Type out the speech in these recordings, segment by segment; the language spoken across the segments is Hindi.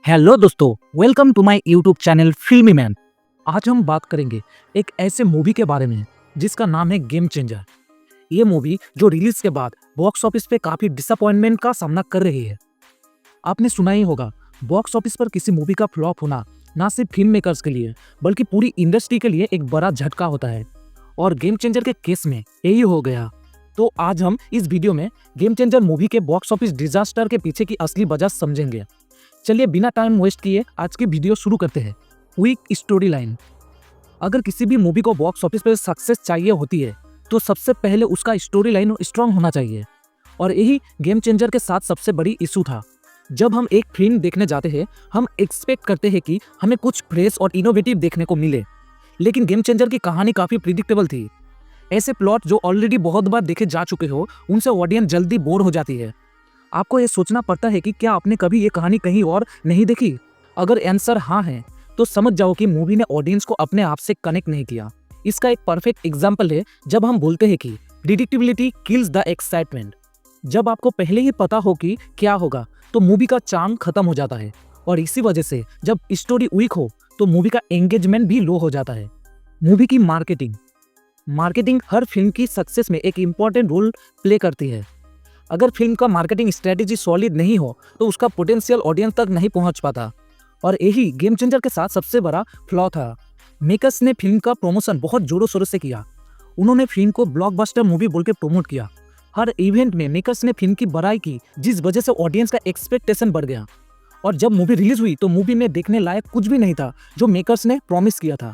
हेलो दोस्तों, welcome to my YouTube channel Filmy man. आज हम बात करेंगे एक ऐसे मूवी के बारे में जिसका नाम है गेम चेंजर। ये मूवी जो रिलीज के बाद बॉक्स ऑफिस पे काफी डिसअपॉइंटमेंट का सामना कर रही है। आपने सुना ही होगा, बॉक्स ऑफिस पर किसी मूवी का फ्लॉप होना ना सिर्फ फिल्म मेकर्स के लिए बल्कि पूरी इंडस्ट्री के लिए एक बड़ा झटका होता है। और गेम चेंजर के केस में यही हो गया। तो आज हम इस वीडियो में गेम चेंजर मूवी के बॉक्स ऑफिस डिजास्टर के पीछे की असली वजह समझेंगे। चलिए बिना टाइम वेस्ट किए आज की वीडियो शुरू करते हैं। Weak story line. अगर किसी भी मूवी को बॉक्स ऑफिस पर सक्सेस चाहिए होती है तो सबसे पहले उसका स्टोरी लाइन स्ट्रांग होना चाहिए। और यही गेम चेंजर के साथ सबसे बड़ी इशू था। जब हम एक फिल्म देखने जाते हैं हम एक्सपेक्ट करते हैं कि हमें कुछ फ्रेश और इनोवेटिव देखने को मिले, लेकिन गेम चेंजर की कहानी काफ़ी प्रिडिक्टेबल थी। ऐसे प्लॉट जो ऑलरेडी बहुत बार देखे जा चुके हो उनसे ऑडियंस जल्दी बोर हो जाती है। आपको ये सोचना पड़ता है कि क्या आपने कभी ये कहानी कहीं और नहीं देखी। अगर आंसर हाँ है तो समझ जाओ कि मूवी ने ऑडियंस को अपने आप से कनेक्ट नहीं किया। इसका एक परफेक्ट एग्जाम्पल है जब हम बोलते हैं कि प्रिडिक्टेबिलिटी किल्स द एक्साइटमेंट। जब आपको पहले ही पता हो कि क्या होगा तो मूवी का चार्म खत्म हो जाता है। और इसी वजह से जब स्टोरी वीक हो तो मूवी का एंगेजमेंट भी लो हो जाता है। मूवी की मार्केटिंग हर फिल्म की सक्सेस में एक इम्पॉर्टेंट रोल प्ले करती है। अगर फिल्म का मार्केटिंग स्ट्रेटेजी सॉलिड नहीं हो तो उसका पोटेंशियल ऑडियंस तक नहीं पहुंच पाता। और यही गेम चेंजर के साथ सबसे बड़ा फ्लॉ था। मेकर्स ने फिल्म का प्रमोशन बहुत जोरों शोरों से किया। उन्होंने फिल्म को ब्लॉकबस्टर मूवी बोल के प्रमोट किया। हर इवेंट में मेकर्स ने फिल्म की बड़ाई की, जिस वजह से ऑडियंस का एक्सपेक्टेशन बढ़ गया। और जब मूवी रिलीज हुई तो मूवी में देखने लायक कुछ भी नहीं था जो मेकर्स ने प्रॉमिस किया था।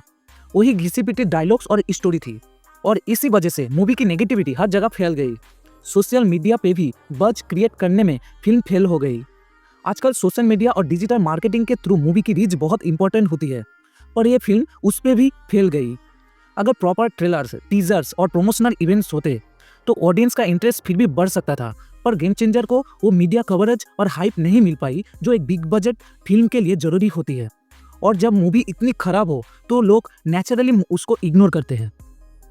वही घिसी पिटी डायलॉग्स और स्टोरी थी। और इसी वजह से मूवी की नेगेटिविटी हर जगह फैल गई। सोशल मीडिया पे भी बज क्रिएट करने में फिल्म फेल हो गई। आजकल सोशल मीडिया और डिजिटल मार्केटिंग के थ्रू मूवी की रीच बहुत इंपॉर्टेंट होती है, पर यह फिल्म उस पर भी फेल गई। अगर प्रॉपर ट्रेलर्स, टीजर्स और प्रमोशनल इवेंट्स होते तो ऑडियंस का इंटरेस्ट फिर भी बढ़ सकता था। पर गेम चेंजर को वो मीडिया कवरेज और हाइप नहीं मिल पाई जो एक बिग बजट फिल्म के लिए जरूरी होती है। और जब मूवी इतनी खराब हो तो लोग नेचुरली उसको इग्नोर करते हैं।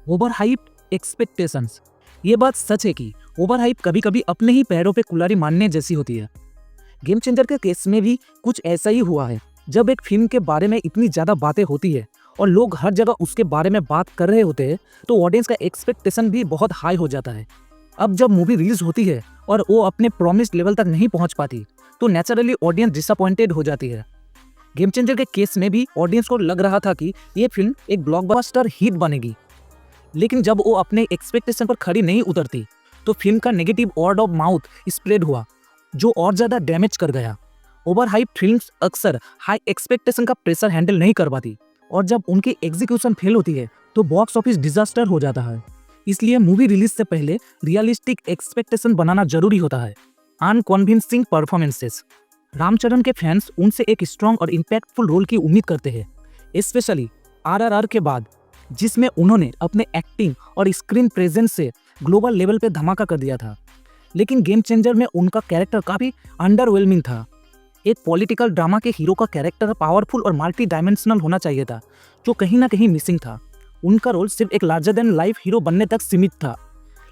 Over hype expectations. ये बात सच है कि ओवर हाइप कभी कभी अपने ही पैरों पे कुल्हाड़ी मारने जैसी होती है। गेम चेंजर के केस में भी कुछ ऐसा ही हुआ है। जब एक फिल्म के बारे में इतनी ज़्यादा बातें होती है और लोग हर जगह उसके बारे में बात कर रहे होते हैं तो ऑडियंस का एक्सपेक्टेशन भी बहुत हाई हो जाता है। अब जब मूवी रिलीज होती है और वो अपने प्रॉमिस्ड लेवल तक नहीं पहुंच पाती तो नेचुरली ऑडियंस डिसअपॉइंटेड हो जाती है। गेम चेंजर के केस में भी ऑडियंस को लग रहा था कि ये फिल्म एक ब्लॉकबस्टर हिट बनेगी, लेकिन जब वो अपने एक्सपेक्टेशन पर खड़ी नहीं उतरती तो फिल्म का negative word of mouth spread हुआ जो और ज़्यादा डैमेज कर गया। ओवर हाइप फिल्म्स अक्सर हाई एक्सपेक्टेशन का प्रेशर हैंडल नहीं कर पाती और जब उनकी एग्जीक्यूशन फेल होती है तो बॉक्स ऑफिस डिजास्टर हो जाता है। इसलिए मूवी रिलीज से पहले रियलिस्टिक एक्सपेक्टेशन बनाना जरूरी होता है। Unconvincing performances. रामचरण के फैंस उनसे एक स्ट्रॉन्ग और इम्पैक्टफुल रोल की उम्मीद करते हैं, स्पेशली RRR के बाद, जिसमें उन्होंने अपने एक्टिंग और स्क्रीन प्रेजेंस से ग्लोबल लेवल पे धमाका कर दिया था। लेकिन गेम चेंजर में उनका कैरेक्टर काफ़ी अंडरवेलमिंग था। एक पॉलिटिकल ड्रामा के हीरो का कैरेक्टर पावरफुल और मल्टी डायमेंशनल होना चाहिए था, जो कहीं ना कहीं मिसिंग था। उनका रोल सिर्फ एक लार्जर देन लाइफ हीरो बनने तक सीमित था,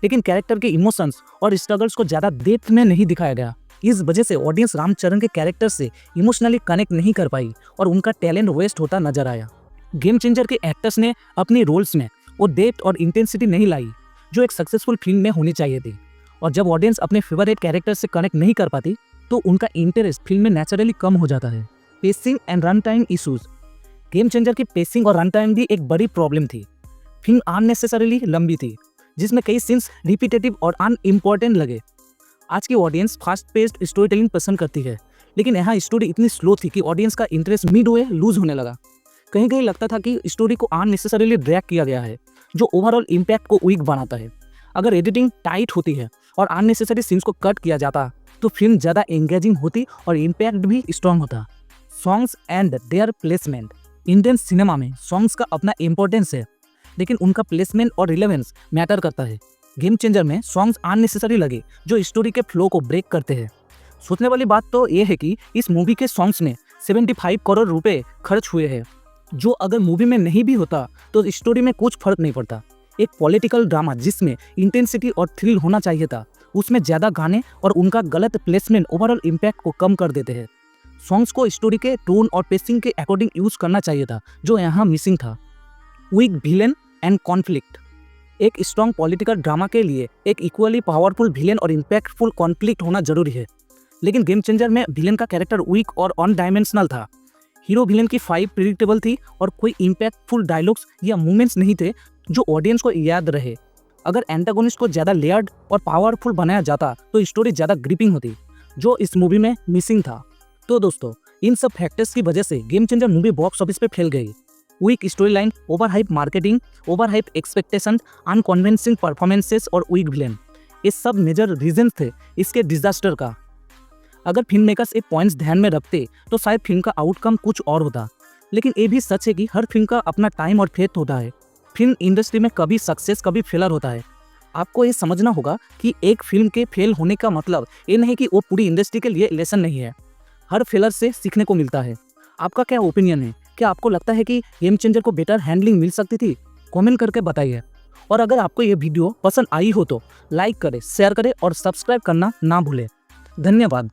लेकिन कैरेक्टर के इमोशंस और स्ट्रगल्स को ज़्यादा डेप्थ में नहीं दिखाया गया। इस वजह से ऑडियंस रामचरण के कैरेक्टर से इमोशनली कनेक्ट नहीं कर पाई और उनका टैलेंट वेस्ट होता नजर आया। गेम चेंजर के एक्टर्स ने अपनी रोल्स में वो डेप्थ और इंटेंसिटी नहीं लाई जो एक सक्सेसफुल फिल्म में होनी चाहिए थी। और जब ऑडियंस अपने फेवरेट कैरेक्टर से कनेक्ट नहीं कर पाती तो उनका इंटरेस्ट फिल्म में नेचुरली कम हो जाता है। Pacing and run time issues. Game changer की पेसिंग और रन टाइम भी एक बड़ी प्रॉब्लम थी। फिल्म अननेसेसरीली लंबी थी, जिसमें कई सीन्स रिपीटेटिव और अनइम्पॉर्टेंट लगे। आज की audience fast paced story telling पसंद करती है, लेकिन यहाँ स्टोरी इतनी स्लो थी कि ऑडियंस का इंटरेस्ट मिड वे लूज होने लगा। कहीं कहीं लगता था कि स्टोरी को अननेसेसरीली ड्रैग किया गया है, जो ओवरऑल इम्पैक्ट को वीक बनाता है। अगर एडिटिंग टाइट होती है और अननेसेसरी सीन्स को कट किया जाता तो फिल्म ज़्यादा एंगेजिंग होती और इम्पैक्ट भी स्ट्रॉन्ग होता। Songs and their placement. Indian cinema में सॉन्ग्स का अपना इम्पोर्टेंस है, लेकिन उनका प्लेसमेंट और रिलेवेंस मैटर करता है। गेम चेंजर में सॉन्ग्स अननेसेसरी लगे जो स्टोरी के फ्लो को ब्रेक करते हैं। सोचने वाली बात तो ये है कि इस मूवी के सॉन्ग्स में 75 करोड़ रुपए खर्च हुए हैं, जो अगर मूवी में नहीं भी होता तो स्टोरी में कुछ फर्क नहीं पड़ता। एक पॉलिटिकल ड्रामा जिसमें इंटेंसिटी और थ्रिल होना चाहिए था, उसमें ज़्यादा गाने और उनका गलत प्लेसमेंट ओवरऑल इम्पैक्ट को कम कर देते हैं। सॉन्ग्स को स्टोरी के टोन और पेसिंग के अकॉर्डिंग यूज करना चाहिए था, जो यहाँ मिसिंग था। Weak villain and conflict. एक स्ट्रॉन्ग पॉलिटिकल ड्रामा के लिए एक इक्वली पावरफुल विलेन और इम्पैक्टफुल कॉन्फ्लिक्ट होना जरूरी है, लेकिन गेम चेंजर में विलेन का कैरेक्टर वीक और ऑन डायमेंशनल था। हीरो विलेन की फाइट प्रिडिक्टेबल थी और कोई इम्पैक्टफुल डायलॉग्स या मूवमेंट्स नहीं थे जो ऑडियंस को याद रहे। अगर एंटागोनिस्ट को ज़्यादा लेयर्ड और पावरफुल बनाया जाता तो स्टोरी ज़्यादा ग्रिपिंग होती, जो इस मूवी में मिसिंग था। तो दोस्तों, इन सब फैक्टर्स की वजह से game changer movie box office पे फैल गई। Weak story line, over hype marketing, over hype expectation, unconvincing performances और वीक विलेन, ये सब मेजर रीजन थे इसके डिजास्टर का। अगर फिल्म मेकर्स ये पॉइंट्स ध्यान में रखते तो शायद फिल्म का आउटकम कुछ और होता, लेकिन ये भी सच है कि हर फिल्म का अपना टाइम और फेथ होता है। फिल्म इंडस्ट्री में कभी सक्सेस कभी फेलर होता है। आपको ये समझना होगा कि एक फिल्म के फेल होने का मतलब ये नहीं कि वो पूरी इंडस्ट्री के लिए लेसन नहीं है। हर फेलर से सीखने को मिलता है। आपका क्या ओपिनियन है? क्या आपको लगता है कि गेम चेंजर को बेटर हैंडलिंग मिल सकती थी? कमेंट करके बताइए। और अगर आपको ये वीडियो पसंद आई हो तो लाइक करें, शेयर करें और सब्सक्राइब करना ना भूलें। धन्यवाद।